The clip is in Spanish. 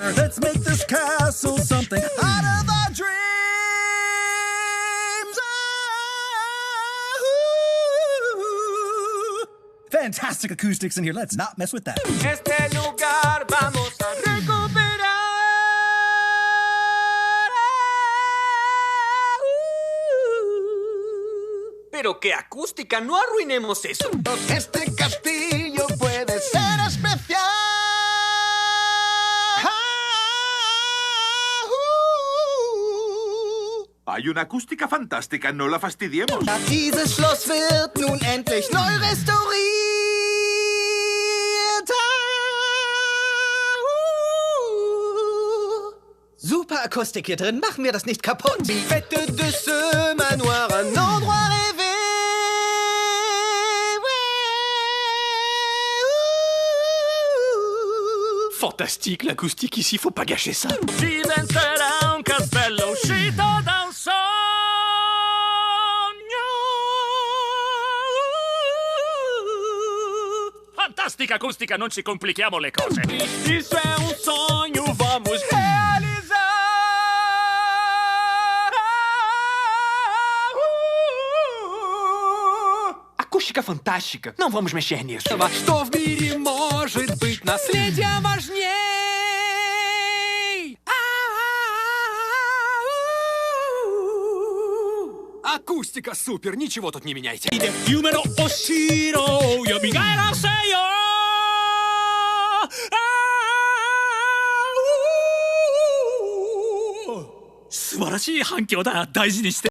Let's make this castle something out of our dreams. Fantastic acoustics in here. Let's not mess with that. Este lugar vamos a recuperar. Pero qué acústica, no arruinemos eso. Este castillo puede ser especial. Hay una acústica fantástica, no la fastidiemos. Dieses Schloss wird nun endlich neu restauriert. Super Akustik hier drin, machen wir das nicht kaputt. Faites de ce manoir un endroit rêvé. Fantastique l'acoustique ici, faut pas gâcher ça. Diventerà un castello uscito da un sogno. Fantastica acustica, non ci complichiamo le cose. Isso é um sonho, vamos realizar. Acústica fantástica, não vamos mexer nisso. Что в мире может быть наследие важней? Акустика супер, ничего тут не меняйте. 夢のお城を蘇らせよ素晴らしい反響だ、大事にして。